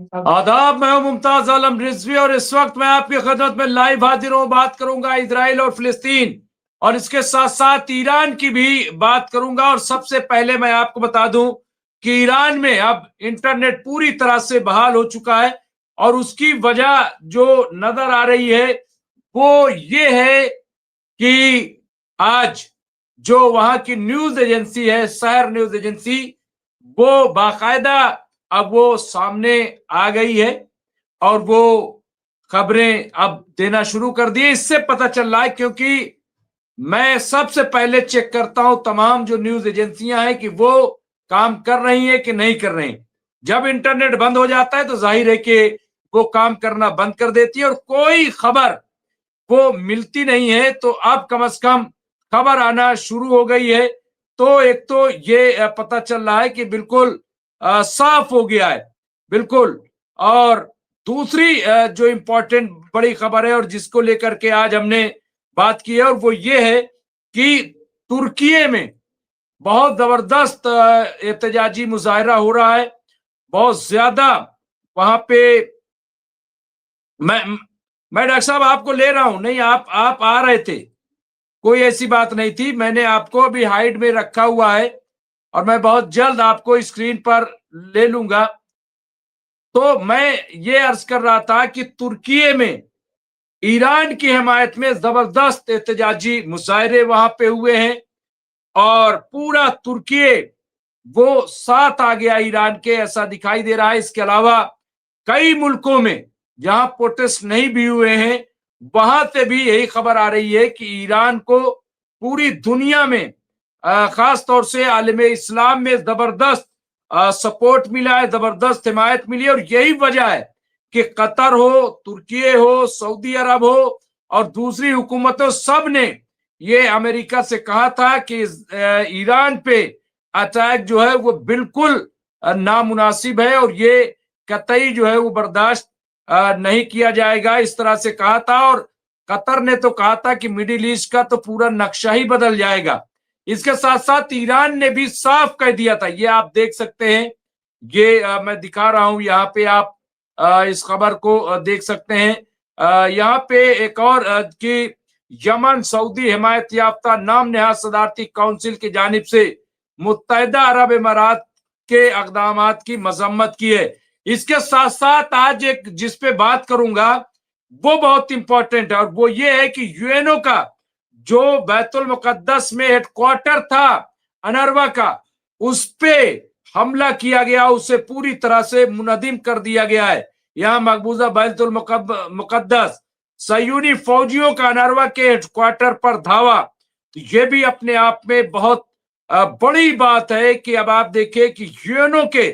आदाब, मैं हूं मुमताज आलम रिजवी और इस वक्त मैं आपकी खिदमत में लाइव हाजिर हूं। बात करूंगा इजराइल और फिलिस्तीन और इसके साथ साथ ईरान की भी बात करूंगा। और सबसे पहले मैं आपको बता दूं कि ईरान में अब इंटरनेट पूरी तरह से बहाल हो चुका है और उसकी वजह जो नजर आ रही है वो ये है कि आज जो वहां की न्यूज एजेंसी है, शहर न्यूज एजेंसी, वो बाकायदा अब वो सामने आ गई है और वो खबरें अब देना शुरू कर दी। इससे पता चल रहा है, क्योंकि मैं सबसे पहले चेक करता हूं तमाम जो न्यूज एजेंसियां हैं कि वो काम कर रही हैं कि नहीं कर रही। जब इंटरनेट बंद हो जाता है तो जाहिर है कि वो काम करना बंद कर देती है और कोई खबर वो मिलती नहीं है। तो अब कम से कम खबर आना शुरू हो गई है। तो एक तो ये पता चल रहा है कि बिल्कुल साफ हो गया है बिल्कुल। और दूसरी जो इंपॉर्टेंट बड़ी खबर है और जिसको लेकर के आज हमने बात की है, और वो ये है कि तुर्की में बहुत जबरदस्त एहतजाजी मुजाहरा हो रहा है। बहुत ज्यादा वहां पे मैं मैं डॉक्टर साहब आपको ले रहा हूं। नहीं, आप आ रहे थे, कोई ऐसी बात नहीं थी। मैंने आपको अभी हाइड में रखा हुआ है और मैं बहुत जल्द आपको स्क्रीन पर ले लूंगा। तो मैं ये अर्ज कर रहा था कि तुर्की में ईरान की हिमायत में जबरदस्त एहतजाजी मुजाहरे वहां पे हुए हैं और पूरा तुर्की वो साथ आ गया ईरान के, ऐसा दिखाई दे रहा है। इसके अलावा कई मुल्कों में जहां प्रोटेस्ट नहीं भी हुए हैं वहां से भी यही खबर आ रही है कि ईरान को पूरी दुनिया में खास तौर से आलम इस्लाम में जबरदस्त सपोर्ट मिला है, जबरदस्त हिमायत मिली है। और यही वजह है कि कतर हो, तुर्की हो, सऊदी अरब हो और दूसरी हुकूमतों, सब ने ये अमेरिका से कहा था कि ईरान पे अटैक जो है वो बिल्कुल नामुनासिब है और ये कतई जो है वो बर्दाश्त नहीं किया जाएगा, इस तरह से कहा था। और कतर ने तो कहा था कि मिडिल ईस्ट का तो पूरा नक्शा ही बदल जाएगा। इसके साथ साथ ईरान ने भी साफ कह दिया था, ये आप देख सकते हैं, ये मैं दिखा रहा हूं यहाँ पे, आप इस खबर को देख सकते हैं। यहाँ पे एक और कि यमन सऊदी हिमायत याफ्ता नाम नहाद सदारती काउंसिल की जानिब से मुत्तहिदा अरब इमारात के अक़दामात की मजम्मत की है। इसके साथ साथ आज एक जिस पे बात करूंगा वो बहुत इंपॉर्टेंट है और वो ये है कि यूएनओ का जो बैतुल मुकद्दस में हेडक्वार्टर था अनरवा का, उस पे हमला किया गया, उसे पूरी तरह से मुनहदिम कर दिया गया है। यहाँ मकबूजा बैतुल मुकद्दस सयूनी फौजियों का अनरवा के हेडक्वार्टर पर धावा, तो ये भी अपने आप में बहुत बड़ी बात है कि अब आप देखिए कि यूएनओ के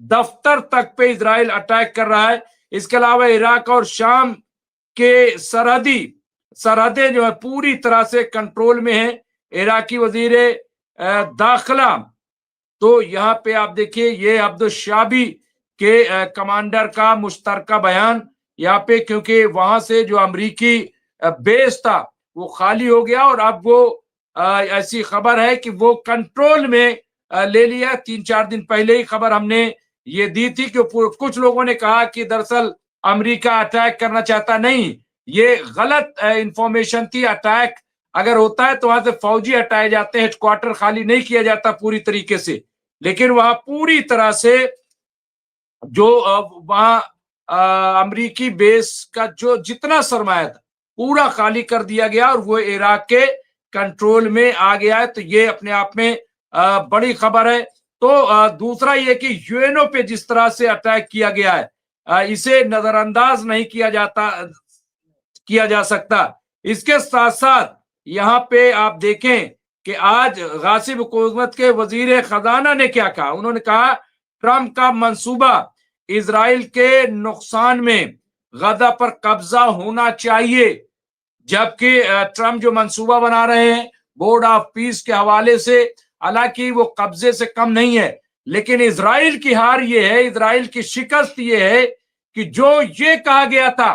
दफ्तर तक पे इजराइल अटैक कर रहा है। इसके अलावा इराक और शाम के सरहदें जो है पूरी तरह से कंट्रोल में है। इराकी वजीर दाखिला, तो यहाँ पे आप देखिए ये अब्दुल शाबी के कमांडर का मुश्तरका बयान यहाँ पे, क्योंकि वहां से जो अमरीकी बेस था वो खाली हो गया और अब वो ऐसी खबर है कि वो कंट्रोल में ले लिया। 3-4 दिन पहले ही खबर हमने ये दी थी कि कुछ लोगों ने कहा कि दरअसल अमेरिका अटैक करना चाहता, नहीं, ये गलत इंफॉर्मेशन थी। अटैक अगर होता है तो वहां से फौजी हटाए जाते हैं, हेडक्वार्टर खाली नहीं किया जाता पूरी तरीके से। लेकिन वहां पूरी तरह से जो वहां अमरीकी बेस का जो जितना सरमाया था पूरा खाली कर दिया गया और वो इराक के कंट्रोल में आ गया है। तो ये अपने आप में बड़ी खबर है। तो दूसरा ये कि यूएनओ पे जिस तरह से अटैक किया गया है इसे नजरअंदाज नहीं किया जा सकता। इसके साथ साथ यहाँ पे आप देखें कि आज गासिब हुकूमत के वजीर खजाना ने क्या कहा। उन्होंने कहा ट्रंप का मंसूबा इजराइल के नुकसान में गजा पर कब्जा होना चाहिए, जबकि ट्रंप जो मंसूबा बना रहे हैं बोर्ड ऑफ पीस के हवाले से, हालांकि वो कब्जे से कम नहीं है, लेकिन इजराइल की हार ये है, इजराइल की शिकस्त ये है कि जो ये कहा गया था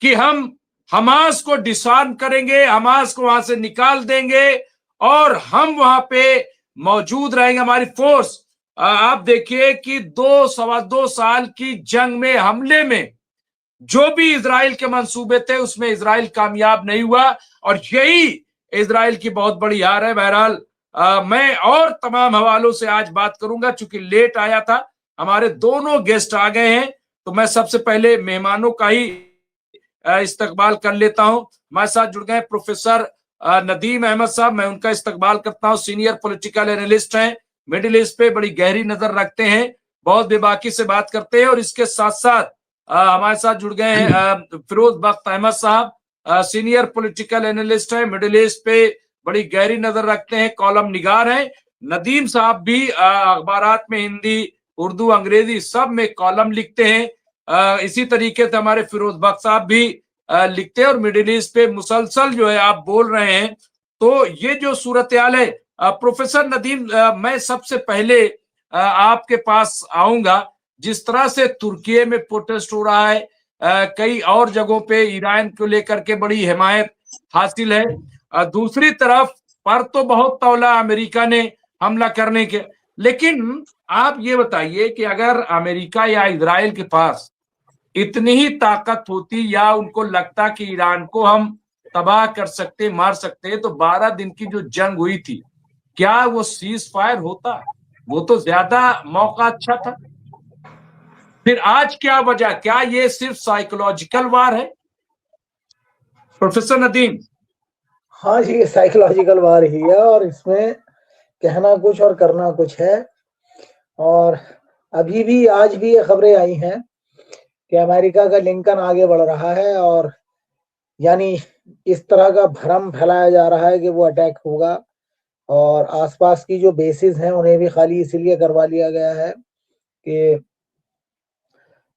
कि हम हमास को डिसआर्म करेंगे, हमास को वहां से निकाल देंगे और हम वहां पे मौजूद रहेंगे, हमारी फोर्स आप देखिए कि 2 सवा 2 साल की जंग में, हमले में जो भी इजराइल के मंसूबे थे उसमें इजराइल कामयाब नहीं हुआ, और यही इजराइल की बहुत बड़ी हार है। बहरहाल मैं और तमाम हवालों से आज बात करूंगा, चूंकि लेट आया था, हमारे दोनों गेस्ट आ गए हैं, तो मैं सबसे पहले मेहमानों का ही इस्तकबाल कर लेता हूं। हमारे साथ जुड़ गए प्रोफेसर नदीम अहमद साहब, मैं उनका इस्तकबाल करता हूं। सीनियर पॉलिटिकल एनालिस्ट हैं, मिडिल ईस्ट पे बड़ी गहरी नजर रखते हैं, बहुत बेबाकी से बात करते हैं। और इसके साथ साथ हमारे साथ जुड़ गए हैं फिरोज बख्त अहमद साहब, सीनियर पॉलिटिकल एनालिस्ट है, मिडिल ईस्ट पे बड़ी गहरी नजर रखते हैं, कॉलम निगार हैं। नदीम साहब भी अखबारात में हिंदी, उर्दू, अंग्रेजी सब में कॉलम लिखते हैं। इसी तरीके से हमारे फिरोज बख्त साहब भी लिखते हैं, और मिडिल ईस्ट पे मुसलसल जो है आप बोल रहे हैं। तो ये जो सूरत हाल है, प्रोफेसर नदीम, मैं सबसे पहले आपके पास आऊंगा। जिस तरह से तुर्की में प्रोटेस्ट हो रहा है, कई और जगहों पे ईरान को लेकर के बड़ी हिमायत हासिल है, दूसरी तरफ पर तो बहुत तौला अमेरिका ने हमला करने के। लेकिन आप ये बताइए कि अगर अमेरिका या इजराइल के पास इतनी ही ताकत होती, या उनको लगता कि ईरान को हम तबाह कर सकते, मार सकते, तो 12 दिन की जो जंग हुई थी, क्या वो सीज फायर होता? वो तो ज्यादा मौका अच्छा था। फिर आज क्या वजह, क्या ये सिर्फ साइकोलॉजिकल वार है प्रोफेसर नदीम? हाँ जी, साइकोलॉजिकल वार ही है, और इसमें कहना कुछ और करना कुछ है। और अभी भी आज भी ये खबरें आई हैं कि अमेरिका का लिंकन आगे बढ़ रहा है, और यानी इस तरह का भ्रम फैलाया जा रहा है कि वो अटैक होगा, और आसपास की जो बेसिस हैं उन्हें भी खाली इसीलिए करवा लिया गया है कि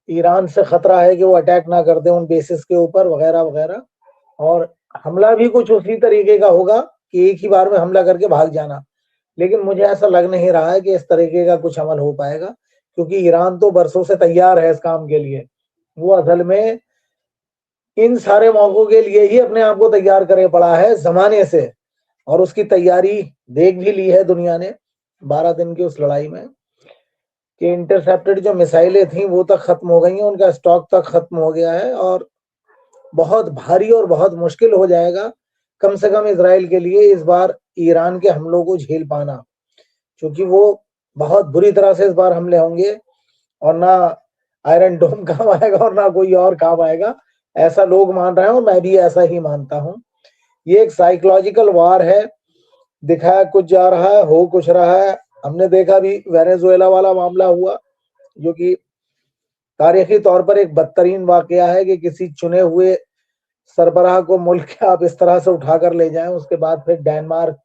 ईरान से खतरा है कि वो अटैक ना कर दे उन बेसिस के ऊपर, वगैरह वगैरह। और हमला भी कुछ उसी तरीके का होगा कि एक ही बार में हमला करके भाग जाना। लेकिन मुझे ऐसा लग नहीं रहा है कि इस तरीके का कुछ अमल हो पाएगा, क्योंकि ईरान तो बरसों से तैयार है इस काम के लिए। वो असल में इन सारे मौकों के लिए ही अपने आप को तैयार करे पड़ा है जमाने से, और उसकी तैयारी देख भी ली है दुनिया ने 12 दिन की उस लड़ाई में, कि इंटरसेप्टेड जो मिसाइलें थी वो तक खत्म हो गई हैं, उनका स्टॉक तक खत्म हो गया है, और बहुत भारी और बहुत मुश्किल हो जाएगा कम से कम इजराइल के लिए इस बार ईरान के हमलों को झेल पाना, क्योंकि वो बहुत बुरी तरह से इस बार हमले होंगे, और ना आयरन डोम काम आएगा और ना कोई और काम आएगा, ऐसा लोग मान रहे हैं, और मैं भी ऐसा ही मानता हूं। ये एक साइकोलॉजिकल वार है, दिखाया कुछ जा रहा है, हो कुछ रहा है। हमने देखा भी वेनेजुएला वाला मामला हुआ, जो कि तारीखी तौर पर एक बदतरीन वाकया है कि किसी चुने हुए सरबराह को मुल्क के आप इस तरह से उठाकर ले जाएं। उसके बाद फिर डेनमार्क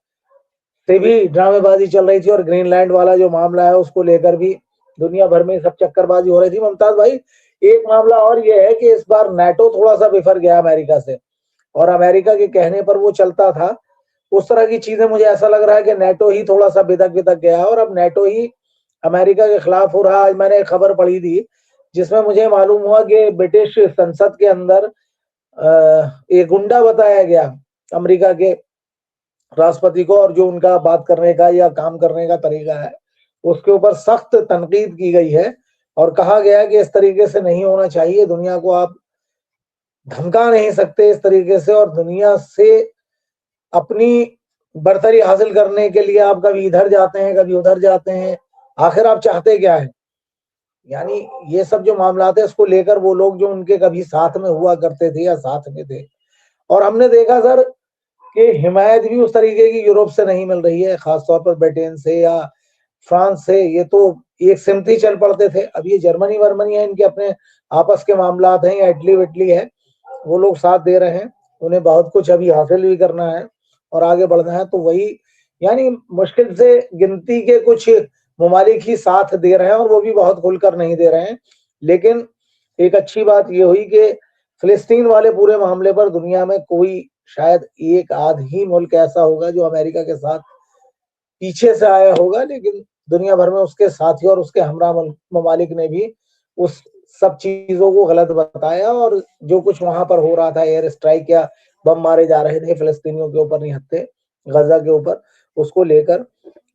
से भी ड्रामेबाजी चल रही थी, और ग्रीनलैंड वाला जो मामला है उसको लेकर भी दुनिया भर में सब चक्करबाजी हो रही थी। मुमताज भाई, एक मामला और ये है कि इस बार नाटो थोड़ा सा बिफर गया अमेरिका से, और अमेरिका के कहने पर वो चलता था। उस तरह की चीजें मुझे ऐसा लग रहा है कि नाटो ही थोड़ा सा बिदक बिदक गया है, और अब नाटो ही अमेरिका के खिलाफ हो रहा है। आज मैंने एक खबर पढ़ी थी जिसमें मुझे मालूम हुआ कि ब्रिटिश संसद के अंदर एक गुंडा बताया गया अमेरिका के राष्ट्रपति को, और जो उनका बात करने का या काम करने का तरीका है उसके ऊपर सख्त तनकीद की गई है, और कहा गया है कि इस तरीके से नहीं होना चाहिए, दुनिया को आप धमका नहीं सकते इस तरीके से, और दुनिया से अपनी बर्तरी हासिल करने के लिए आप कभी इधर जाते हैं कभी उधर जाते हैं, आखिर आप चाहते क्या है। यानी ये सब जो मामला है इसको लेकर वो लोग जो उनके कभी साथ में हुआ करते थे या साथ में थे, और हमने देखा सर कि हिमायत भी उस तरीके की यूरोप से नहीं मिल रही है, खासतौर पर ब्रिटेन से या फ्रांस से। ये तो एक सिमती चल पड़ते थे, अब ये जर्मनी वर्मनी है, इनके अपने आपस के मामला हैं, या इटली विटली है, वो लोग साथ दे रहे हैं। उन्हें बहुत कुछ अभी हासिल भी करना है और आगे बढ़ना है, तो वही यानी मुश्किल से गिनती के कुछ ममालिक ही साथ दे रहे हैं, और वो भी बहुत खुलकर नहीं दे रहे हैं। लेकिन एक अच्छी बात ये हुई कि फिलिस्तीन वाले पूरे मामले पर दुनिया में कोई शायद एक आध ही मुल्क ऐसा होगा जो अमेरिका के साथ पीछे से आया होगा, लेकिन दुनिया भर में उसके साथी और उसके हमरा ममालिक ने भी उस सब चीजों को गलत बताया, और जो कुछ वहां पर हो रहा था, एयर स्ट्राइक या बम मारे जा रहे थे फिलिस्तीनियों के ऊपर, निहत्थे गजा के ऊपर, उसको लेकर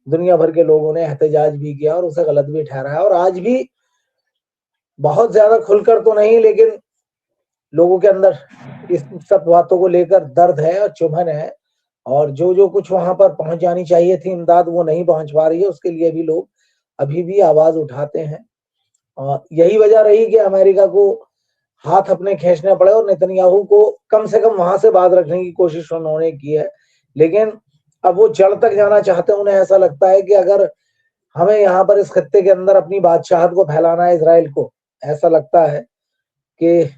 दुनिया भर के लोगों ने एहतजाज भी किया और उसे गलत भी ठहराया। और आज भी बहुत ज्यादा खुलकर तो नहीं, लेकिन लोगों के अंदर इस सब बातों को लेकर दर्द है और चुभन है, और जो जो कुछ वहां पर पहुंच जानी चाहिए थी इमदाद, वो नहीं पहुंच पा रही है। उसके लिए भी लोग अभी भी आवाज उठाते हैं, और यही वजह रही कि अमेरिका को हाथ अपने खींचने पड़े और नेतन्याहू को कम से कम वहां से बात रखने की कोशिश उन्होंने की है। लेकिन अब वो जड़ तक जाना चाहते हैं। उन्हें ऐसा लगता है कि अगर हमें यहाँ पर इस खत्ते के अंदर अपनी बादशाहत को फैलाना है, इजराइल को ऐसा लगता है कि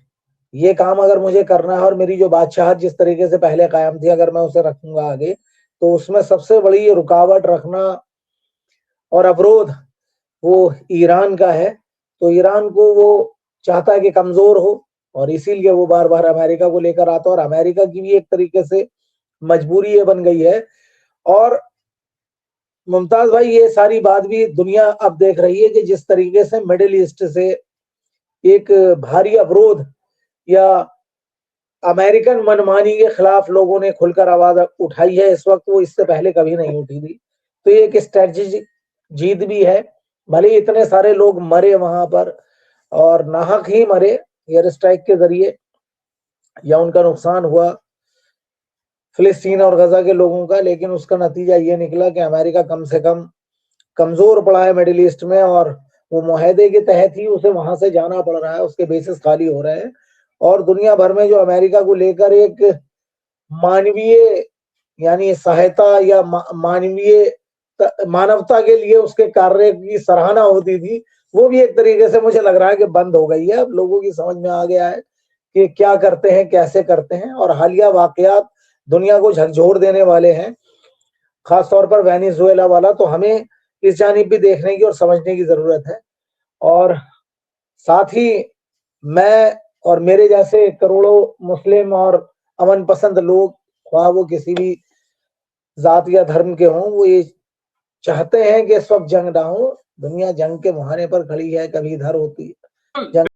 ये काम अगर मुझे करना है और मेरी जो बादशाहत जिस तरीके से पहले कायम थी अगर मैं उसे रखूंगा आगे, तो उसमें सबसे बड़ी रुकावट रखना और अवरोध वो ईरान का है। तो ईरान को वो चाहता है कि कमजोर हो, और इसीलिए वो बार बार अमेरिका को लेकर आता है, और अमेरिका की भी एक तरीके से मजबूरी ये बन गई है। और मुमताज भाई, ये सारी बात भी दुनिया अब देख रही है कि जिस तरीके से मिडिल ईस्ट से एक भारी अवरोध या अमेरिकन मनमानी के खिलाफ लोगों ने खुलकर आवाज उठाई है इस वक्त, वो इससे पहले कभी नहीं उठी थी। तो ये एक स्ट्रेटेजिक जीत भी है। भले इतने सारे लोग मरे वहां पर, और नाहक ही मरे एयर स्ट्राइक के जरिए, या उनका नुकसान हुआ फिलिस्तीन और गजा के लोगों का, लेकिन उसका नतीजा ये निकला कि अमेरिका कम से कम कमजोर पड़ा है मिडिल ईस्ट में, और वो मुआहदे के तहत ही उसे वहां से जाना पड़ रहा है, उसके बेसिस खाली हो रहे हैं। और दुनिया भर में जो अमेरिका को लेकर एक मानवीय यानी सहायता या मानवीय मानवता के लिए उसके कार्य की सराहना होती थी, वो भी एक तरीके से मुझे लग रहा है कि बंद हो गई है। अब लोगों की समझ में आ गया है कि क्या करते हैं, कैसे करते हैं। और हालिया वाकयात दुनिया को झकझोर देने वाले हैं, खासतौर पर वेनेजुएला वाला। तो हमें इस जानिब भी देखने की और समझने की जरूरत है। और साथ ही मैं और मेरे जैसे करोड़ों मुस्लिम और अमन पसंद लोग, ख्वाह वो किसी भी जात या धर्म के हों, वो ये चाहते हैं कि इस वक्त जंग ना हो। दुनिया जंग के मुहाने पर खड़ी है, कभी इधर होती है जंग